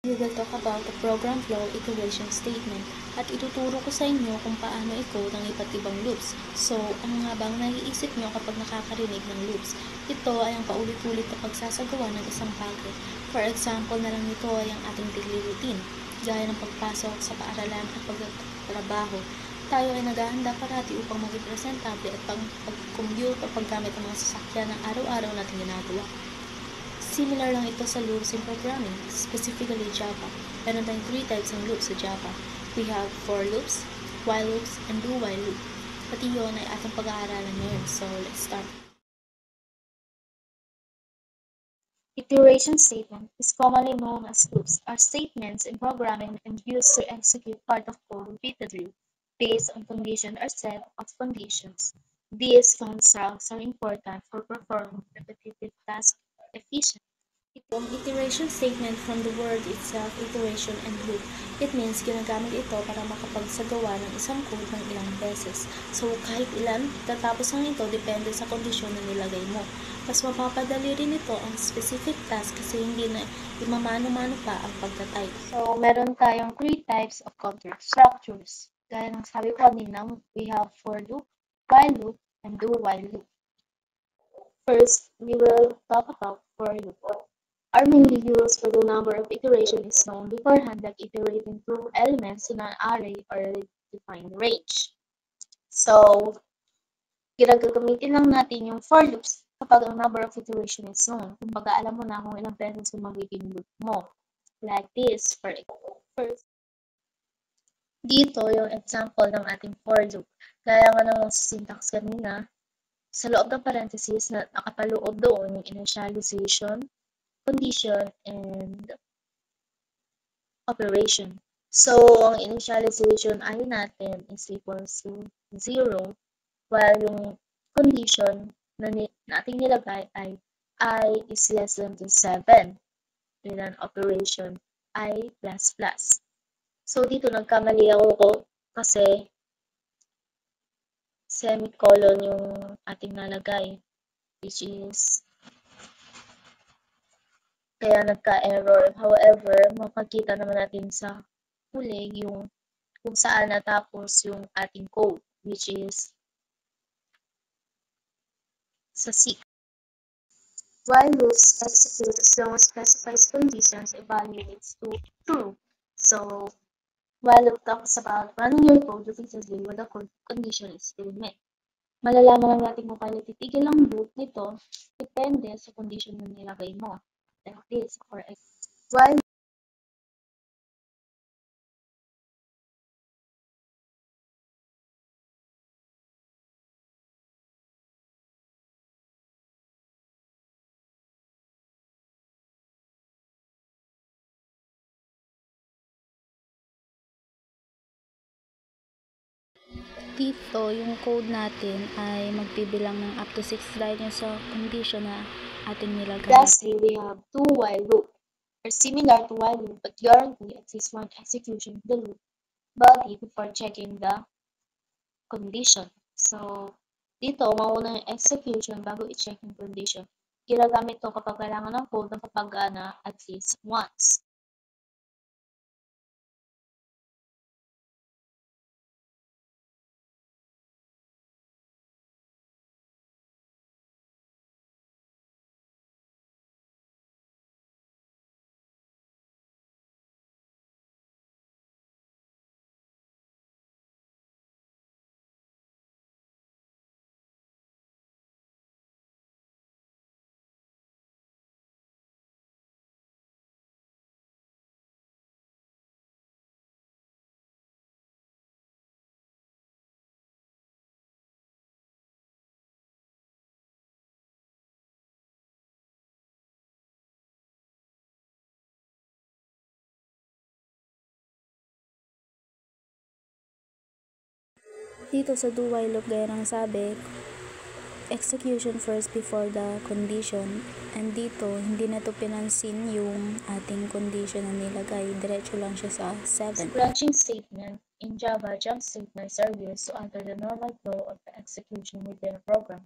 We will talk about the program flow iteration statement at ituturo ko sa inyo kung paano i-code ang iba't ibang loops. So, ang nga bang naiisip nyo kapag nakakarinig ng loops? Ito ay ang paulit-ulit na pagsasagawa ng isang bagay. For example na lang ito ay ang ating daily routine, gaya ng pagpasok sa paaralan at pagtrabaho. Tayo ay naghahanda parati upang maging presentable at pag-commute o paggamit ng mga sasakyan ng araw-araw nating ginagawa. Similar lang ito sa loops in programming, specifically Java. Meron tayong 3 types ng loops sa Java. We have for loops, while loops, and do-while loop. Pati yun ay ating pag-aaralan ngayon, so let's start. Iteration statement is commonly known as loops, are statements in programming and used to execute part of code repeatedly based on condition or set of conditions. These constructs are important for performing repetitive tasks efficiently. Itong iteration statement from the word itself, iteration and loop. It means ginagamit ito para makapagsagawa ng isang code ng ilang beses. So, kahit ilan, tatapos lang ito depende sa kondisyon na nilagay mo. Mas mapapadali rin ito ang specific task kasi hindi na imamano-mano pa ang pagtatype. So, meron tayong 3 types of contract structures. Gaya ng sabi ko kanina, we have for loop, while loop, and do-while loop. First, we will talk about for loop. Are mainly used when the number of iterations is known beforehand, like iterating through elements in an array or a defined range. So, gagamitin lang natin yung for loops kapag ang number of iterations is known. Kumbaga, alam mo na kung ilang beses yung magiging loop mo. Like this, for first. Dito yung example ng ating for loop. Gaya nga ng syntax kanina, sa loob ng parentheses na nakapaloob doon yung initialization, condition, and operation. So, ang initialization ay natin is equals to 0, while yung condition na ating nilagay ay I is less than 7, and ang operation ay plus plus. So, dito nagkamali ako kasi semicolon yung ating nalagay, which is kaya nagka-error. However, makikita naman natin sa huli yung kung saan natapos yung ating code, which is sa C. While loops execute as long as specified conditions evaluates to true. So, while loop talks about running your code repeatedly when the condition is still met. Malalaman lang natin kung kailan titigil ang loop nito depende sa condition na nilagay mo. Like this, for while Dito, yung code natin ay magbibilang ng up to 6 dahil sa condition na ating nilagay. Lastly, we have do-while loop, are similar to while loop but guarantee at least one execution of the loop body before checking the condition. So, dito, mauna yung execution bago i-check yung condition. Ginagamit to kapag kailangan ng code na papagana at least once. Dito sa do while loop, gaya ng sabi, execution first before the condition. And dito, hindi na to pinansin yung ating condition na nilagay. Diretso lang siya sa 7. Branching statement in Java, jump statements are used to alter the normal flow of the execution within a program.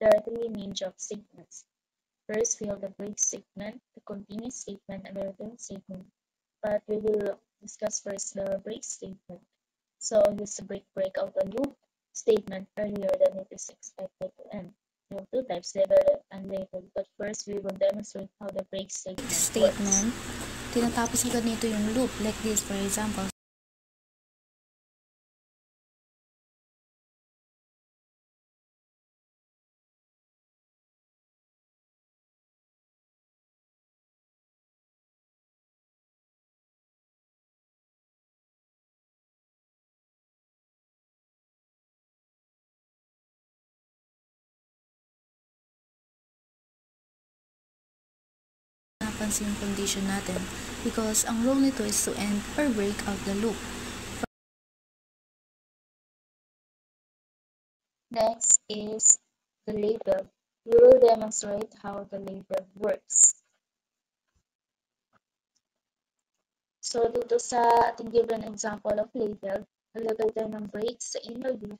There are 3 main jump statements. First, we have the break statement, the continuous statement, and the return statement. but we will discuss first the break statement. So use the break out a loop statement earlier than it is expected to end. We have two types, labeled and labeled, but first we will demonstrate how the break statement works. Tinatapos agad nito yung loop, like this, for example. Napansin yung condition natin because ang role nito is to end or break out the loop. Next is the label. We will demonstrate how the label works. So dito sa ating given example of label, nalagay tayo ng break sa inner loop,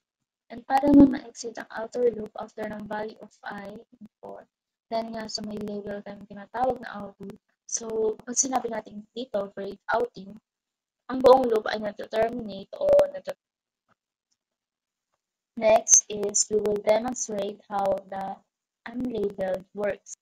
and para ma-exit ang outer loop after ng value of I and 4, then nga sa may label tayong tinatawag na out loop. So pag sinabi natin dito, break outing, ang buong loop ay nata-terminate o Next is we will demonstrate how the unlabeled works.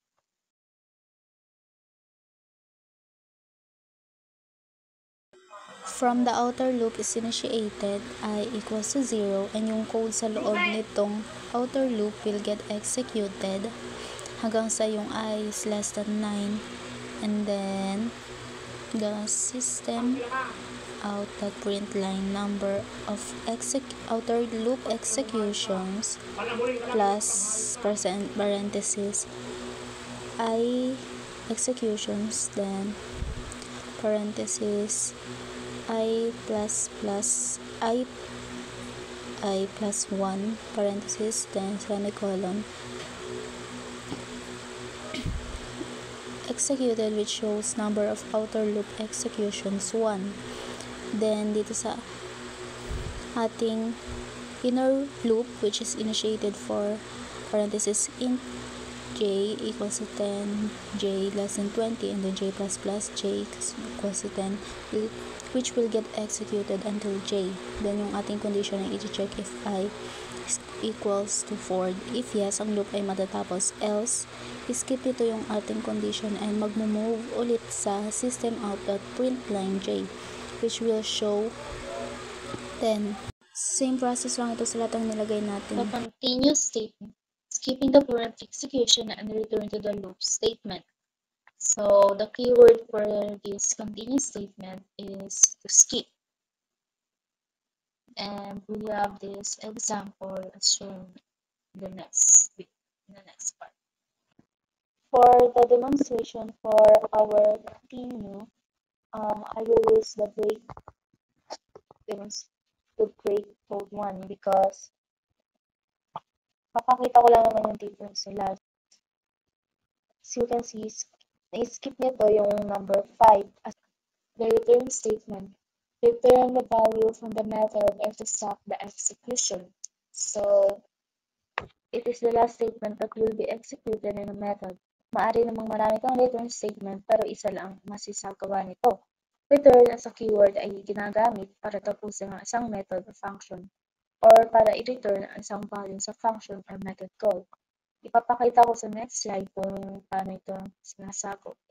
From the outer loop is initiated, I equals to 0, and yung code sa loob nitong outer loop will get executed hanggang sa yung I is less than 9, and then the system out that print line number of outer loop executions plus parenthesis I executions, then parenthesis I plus I plus 1 parenthesis, then semicolon, executed, which shows number of outer loop executions 1. Then dito sa ating inner loop, which is initiated for parenthesis int j equals to 10, j less than 20, and then j plus j equals to 10, which will get executed until j. Then yung ating condition ay i-check if I equals to 4. If yes, ang loop ay matatapos. Else, skip ito yung ating condition and magmo-move ulit sa system out dot print line j, which will show 10. Same process lang ito sa lahat ng nilagay natin. The continuous statement, skipping the current execution and return to the loop statement. So the keyword for this continuous statement is to skip. And we have this example as shown in the next part. For the demonstration for our continue, I will use the break code 1 because papakita ko lang naman yung difference nila. As you can see, na-skip nito yung number 5 as the return statement. Return the value from the method and to stop the execution. So, it is the last statement that will be executed in a method. Maaari namang marami kang return statement pero isa lang masisagawa nito. Return as a keyword ay ginagamit para tapusin ang isang method o function or para i-return ang isang value sa function or method call. Ipapakita ko sa next slide kung paano ito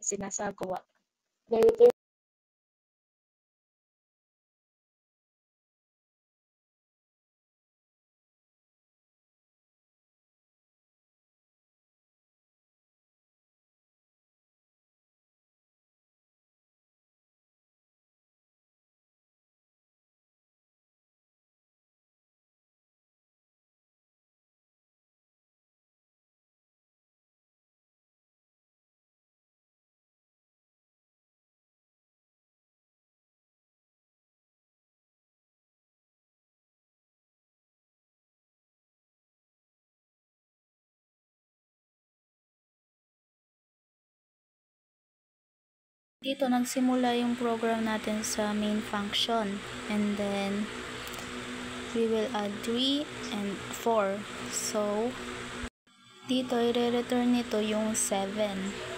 sinasagawa. The return Dito nagsimula yung program natin sa main function, and then we will add 3 and 4. So dito i-return nito yung 7.